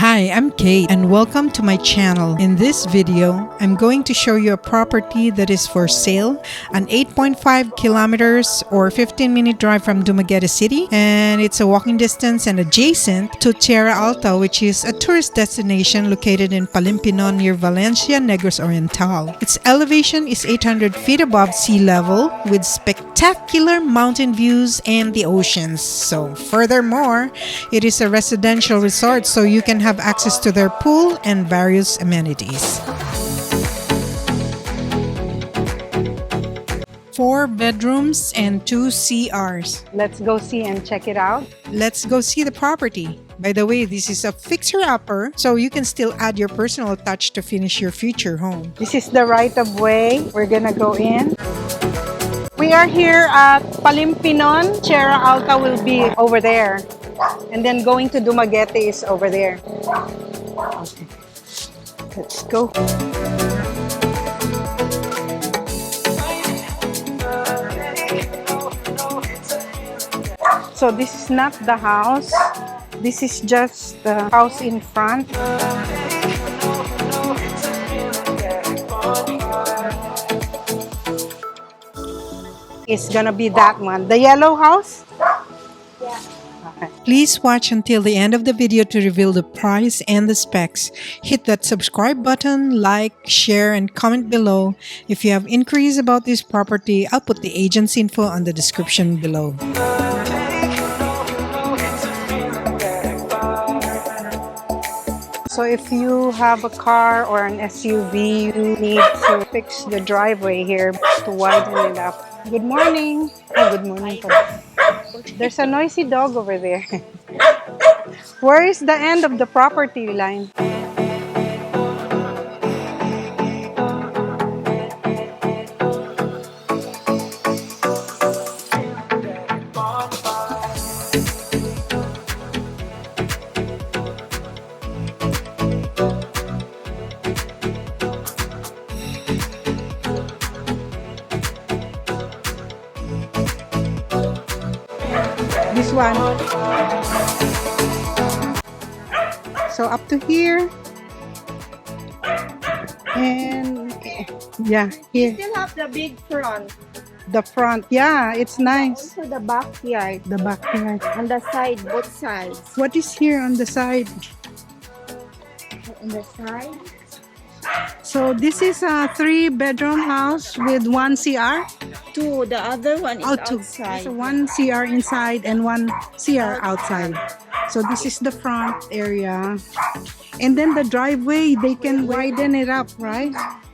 Hi, I'm Kate and welcome to my channel. In this video, I'm going to show you a property that is for sale, an 8.5 kilometers or 15-minute drive from Dumaguete City, and it's a walking distance and adjacent to Tierra Alta, which is a tourist destination located in Palimpinon near Valencia, Negros Oriental. Its elevation is 800 feet above sea level with spectacular mountain views and the oceans. So furthermore, it is a residential resort, so you can have access to their pool and various amenities. 4 bedrooms and 2 CRs. Let's go see and check it out. Let's go see the property. By the way, this is a fixer-upper, so you can still add your personal touch to finish your future home. This is the right of way. We're gonna go in. We are here at Palimpinon. Tierra Alta will be over there. And then going to Dumaguete is over there. Okay. Let's go. So this is not the house. This is just the house in front. It's gonna be that one. The yellow house? Yeah. Okay. Please watch until the end of the video to reveal the price and the specs. Hit that subscribe button, like, share, and comment below. If you have inquiries about this property, I'll put the agent's info on the description below. So if you have a car or an SUV, you need to fix the driveway here to widen it up. Good morning. Oh, good morning. There's a noisy dog over there. Where is the end of the property line? This one. So up to here. And yeah, here. Still have the big front. The front. Yeah, it's nice. Also the backyard. The backyard. On the side, both sides. What is here on the side? On the side. So this is a 3-bedroom house with 1 CR. 2. The other one is outside. So 1 CR inside and 1 CR outside. So this is the front area. And then the driveway, they can widen it up, right?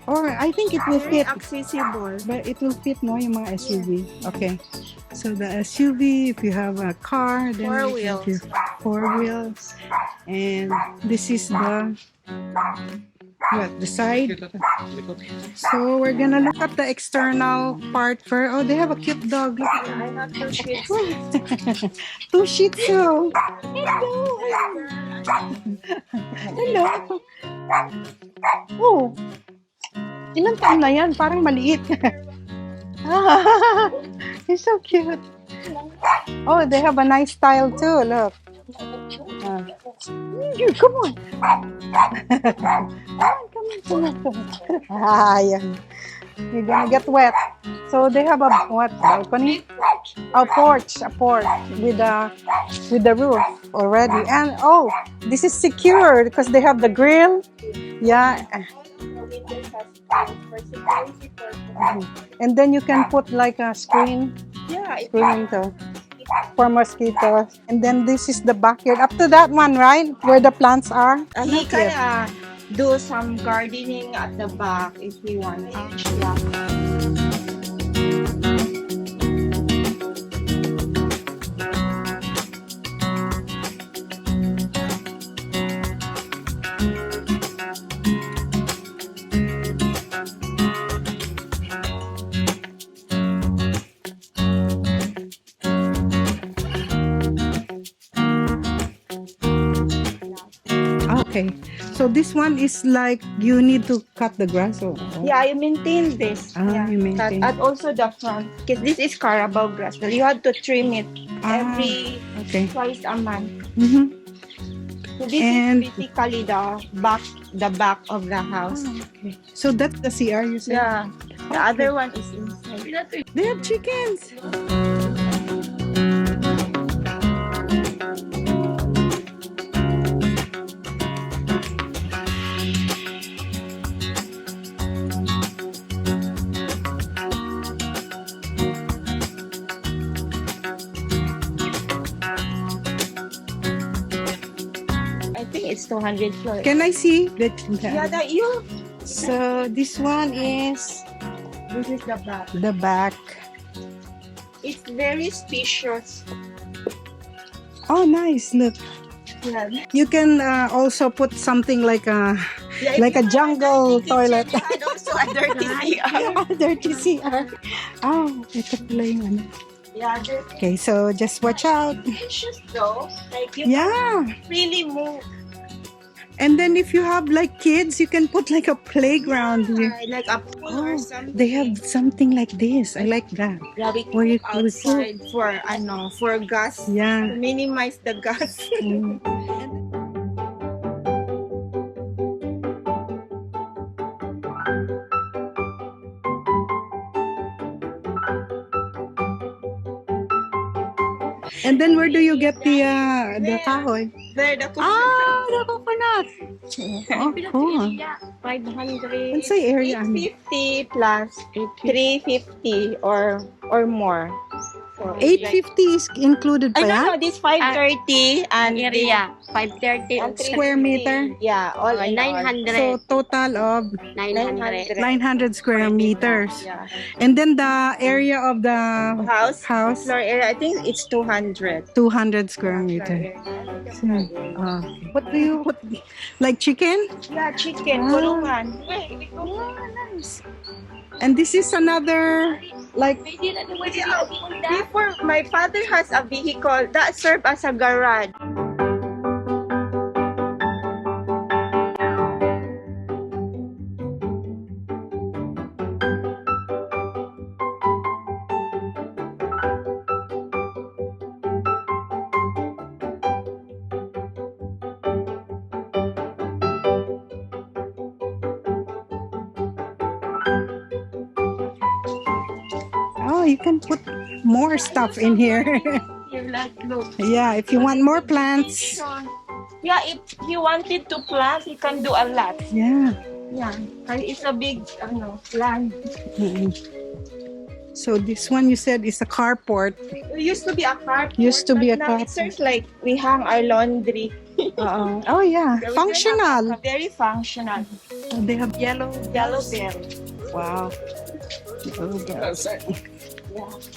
Or I think it will Very fit. accessible. But it will fit more yung mga SUV. Okay. So the SUV, if you have a car, then 4 you can wheels. do 4 wheels. And this is the the side. So we're gonna look at the external part first. Oh, they have a cute dog. Look at I have 2 sheets. 2 Shih Tzu. Hello. Oh. Ilang taon na yan? Parang maliit. He's so cute. Oh, they have a nice style too. Look. Come on. Come on. Yan. You're gonna get wet. So they have a what balcony? A porch with the roof already. And oh, this is secure because they have the grill. Yeah. And then you can put like a screen. Yeah. Screen to for mosquitoes. And then this is the backyard. Up to that one, right? Where the plants are. He can do some gardening at the back if he wants. Yeah. Okay. So this one is like you need to cut the grass. Or Yeah, you maintain this. Yeah. You maintain. And also the front. Because this is Carabao grass. So you have to trim it every okay. twice a month. Mm-hmm. So this And- is basically the back of the house. Okay. So that's the CR you said? Yeah. The other one is inside. They have chickens. I think it's 200 floor. Can I see the Yeah, that you. So this one is This is the back. the back. It's very spacious. Oh, nice. Look. Yeah. You can also put something like a Yeah, like if a you jungle had a dirty toilet. kitchen, you had also a dirty CR. Dirty CR. Oh, ito pala yung ano. Yeah, they're Okay, so just watch out. spacious though. Like you Yeah. can really move. And then if you have like kids, you can put like a playground here. Like a pool Oh, or something. they have something like this. I like that. Yeah, we Where you cook could outside for gas. Yeah. To minimize the gas. Mm. And then where do you get the kahoy? There, the cook. The coconut. Oh, cool. 500. Ano sa area? 850 plus 350 or more. So, 850 is included pa I don't yan? know, this 530 and Area, 530 and Square meter? Yeah, all in all. 900. So total of 900. 900 square meters. Yeah. And then the area of the House house, floor area, I think it's 200. 200 square meters. What do you put? Like chicken? Yeah, chicken, Ah. kulungan. Nice. And this is another, like, Before, my father has a vehicle that served as a garage. oh, you can put more stuff in here. Here, like, look. Yeah, if you want more plants. Yeah, if he wanted to plant, he can do a lot. Yeah. Yeah, it's a big land. Mm-mm. So this one you said is a carport. It used to be a carport. Used to be but a now carport. it serves like we hang our laundry. Oh yeah, Very functional. Very functional. They have Yellow bell. wow. Oh, yes.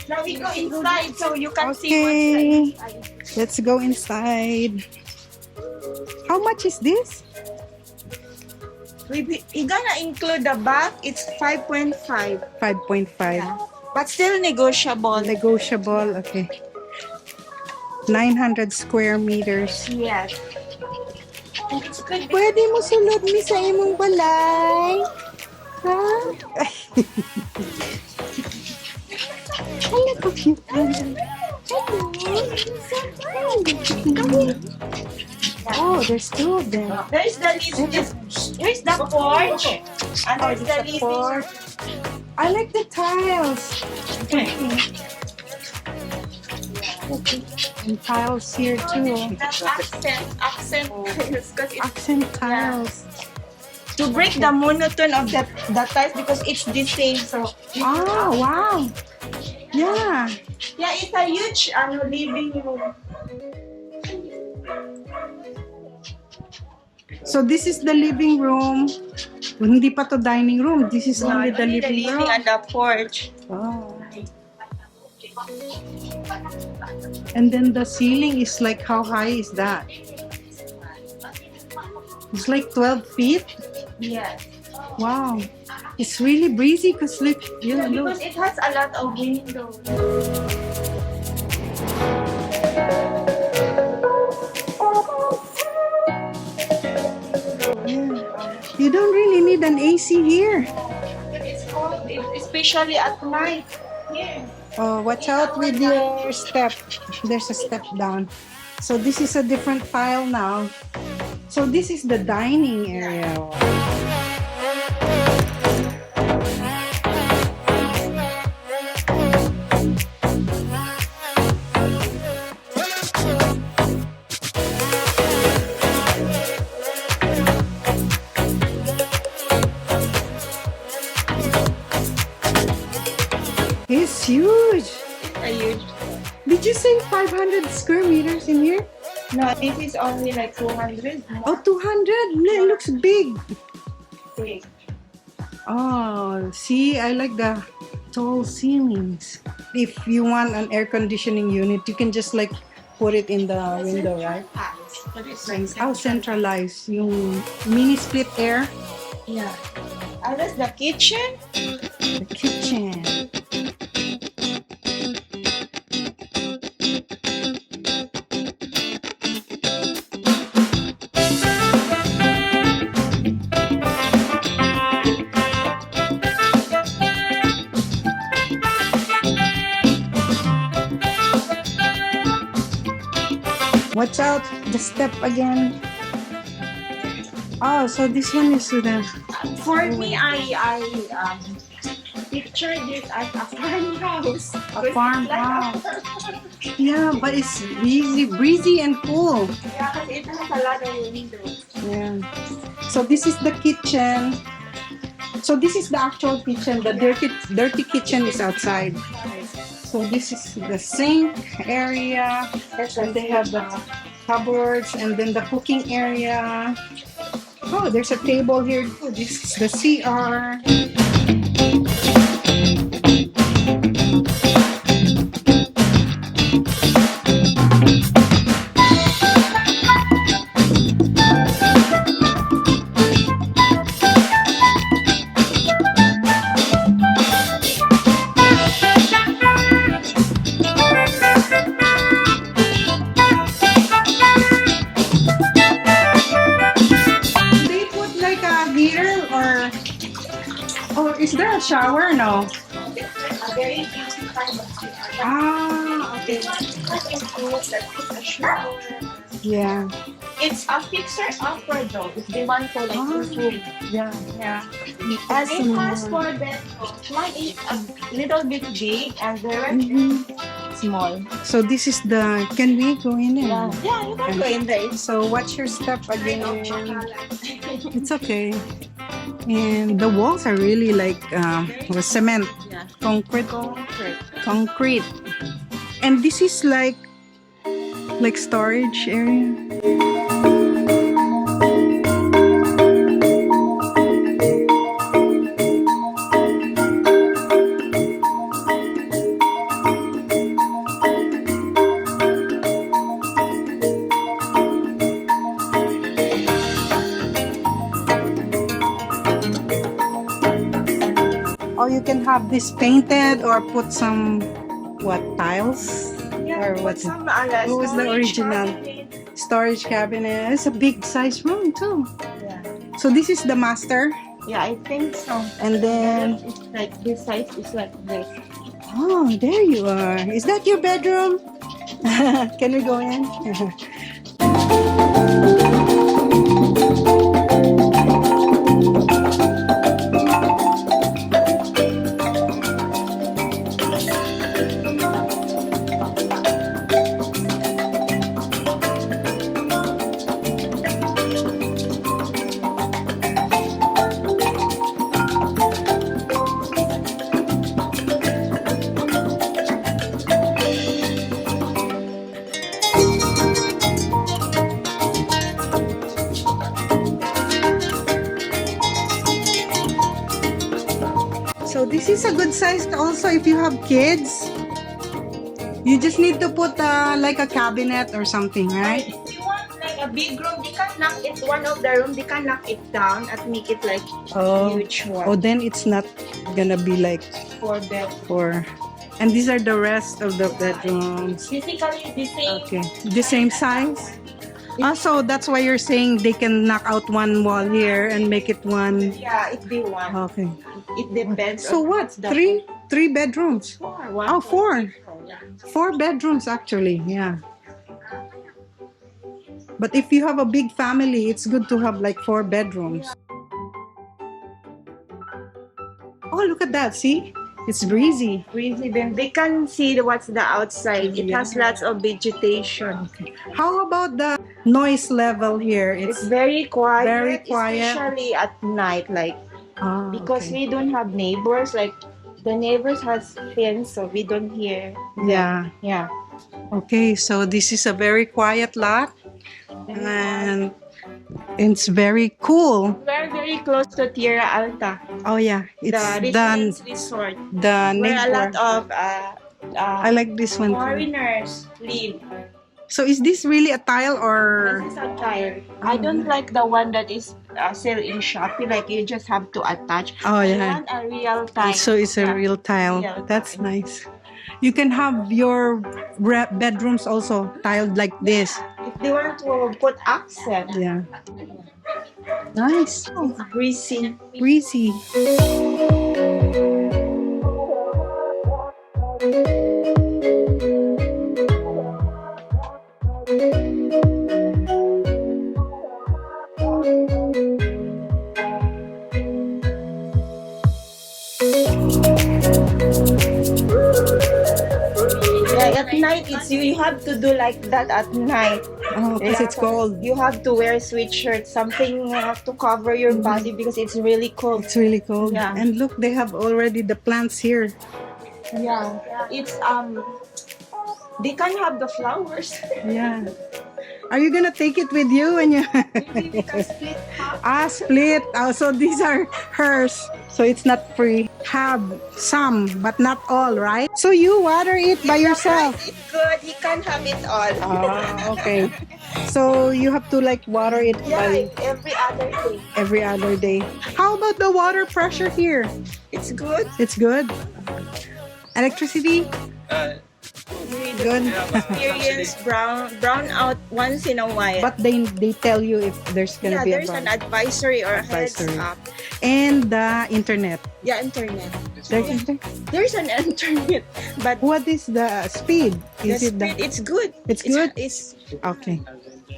Now we go inside so you can see Okay, what's inside. let's go inside. How much is this? We gonna include the bath. It's 5.5, 5.5. but still negotiable. Negotiable. Okay. 900 square meters. Yes. And it's good. Pwede mo sulod mi sa imong balay. Ha? Hala ko cute. Oh, there's two of them. There's the here's the porch, and there's the living room. I like the tiles. And tiles here too. That's accent tiles, 'cause it's Accent tiles. to break the monotone of the tiles because it's the same. So Oh, wow. Yeah. yeah, it's a huge living room. So this is the living room. Well, hindi pa to dining room. This is only the Only the living living room. and the porch. Oh. And then the ceiling is like, how high is that? It's like 12 feet. Yes. Wow. It's really breezy because look, Yeah, look. because it has a lot of windows. You don't really need an AC here. It's cold, especially at night. Here. Oh, watch out with your step. There's a step down. So this is a different tile now. So this is the dining area. It's huge. A huge. Did you say 500 square meters in here? No, this is only like 200. Oh, 200? It looks big. Big. Oh, see, I like the tall ceilings. If you want an air conditioning unit, you can just like put it in the window, right? Oh, centralized. Yung mini split air. Yeah. Oh, that's the kitchen. The kitchen. Watch out, the step again. Oh, so this one is the... For me, I picture this as a farmhouse. A farmhouse. Yeah, but it's breezy and cool. Yeah, because it has a lot of windows. Yeah. So this is the kitchen. So this is the actual kitchen. The dirty kitchen is outside. So this is the sink area, and they have the cupboards, and then the cooking area. Oh, there's a table here too. This is the CR. Is there a shower? No. A very beautiful. Ah, okay. Yeah. It's a fixer-upper though. It's the one for like room. Yeah. Yeah. And it has 4 bedrooms. One is a little bit big and the rest is small. So this is the... Can we go in there? Yeah, you can go in there. So what's your step again? It's okay. And the walls are really like with cement, concrete. And this is like storage area. Or you can have this painted or put some tiles? Yeah, or what's some what was the original storage cabinet? It's a big size room too. Yeah. So this is the master. Yeah, I think so. And then it's like this size is like this. oh, there you are. Is that your bedroom? Can we go in? So this is a good size also if you have kids. You just need to put like a cabinet or something, right? If you want like a big room, they can knock it, one of the room, they can knock it down and make it like a huge one. Oh, then it's not gonna be like 4 bed. 4. And these are the rest of the bedrooms. Basically the same. Okay, the same size? So that's why you're saying they can knock out one wall here and make it one. Yeah, if they want. Okay. It depends. So on what? what's the Three bedrooms? 4. Oh, 4. Yeah. 4 bedrooms actually. Yeah. But if you have a big family, it's good to have like 4 bedrooms. Oh, look at that. See? It's breezy. Breezy, then they can see what's the outside. It has lots of vegetation. How about the noise level here? It's very quiet, very quiet. especially at night, like because okay. we don't have neighbors. Like the neighbors has fence, so we don't hear. Yeah. Yeah. Okay, so this is a very quiet lot. And it's very cool. We're very close to Tierra Alta, Oh yeah, it's the residence resort, the where a neighbor. lot of I like this one too. foreigners live. So is this really a tile or? This is a tile. I don't like the one that is sell in Shopee. Like you just have to attach. Oh I yeah. want a real tile. So it's a Yeah. real tile. Real That's tile. nice. You can have your bedrooms also tiled like this. If they want to put accent, Yeah. Nice. it's breezy. Breezy. Yeah, at night it's you have to do like that at night. Oh, because it's cold. You have to wear sweatshirt, something to cover your body because it's really cold. It's really cold. Yeah. And look, they have already the plants here. Yeah, it's they can have the flowers. Yeah. Are you gonna take it with you when you? Maybe we can split half. Split. Oh, so these are hers. So it's not free. Have some, but not all, right? So you water it by yourself. It's good. He can have it all. Okay. So you have to like water it Yeah, by every other day. every other day. How about the water pressure here? It's good. It's good. Electricity? Good. Experience brown out once in a while. But they tell you if there's gonna be a there's an problem. advisory or a heads Advisory. up. And the internet. Yeah, internet. There's There's an internet, but what is the speed? the Is it speed it's good. It's good? It's okay?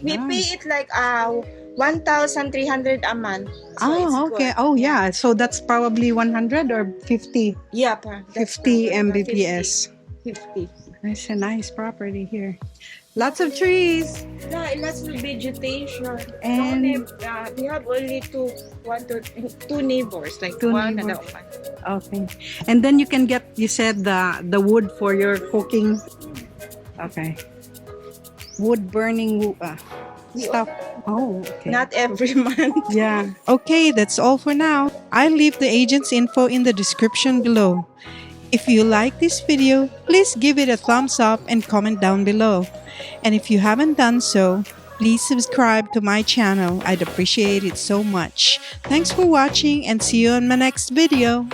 we Ah. pay it like 1,300 a month. So it's Okay. good. Oh yeah. So that's probably 100 or 50. Yeah, 50 Mbps. 50. It's a nice property here. Lots of trees. Yeah, lots of vegetation. And- we have only two neighbors, like Two one neighbors. and one. Okay. And then you can get, you said, the wood for your cooking. Okay. Wood burning stuff. Oh, okay. Not every month. Yeah. Okay, that's all for now. I'll leave the agent's info in the description below. If you like this video, please give it a thumbs up and comment down below. And if you haven't done so, please subscribe to my channel. I'd appreciate it so much. Thanks for watching and see you on my next video.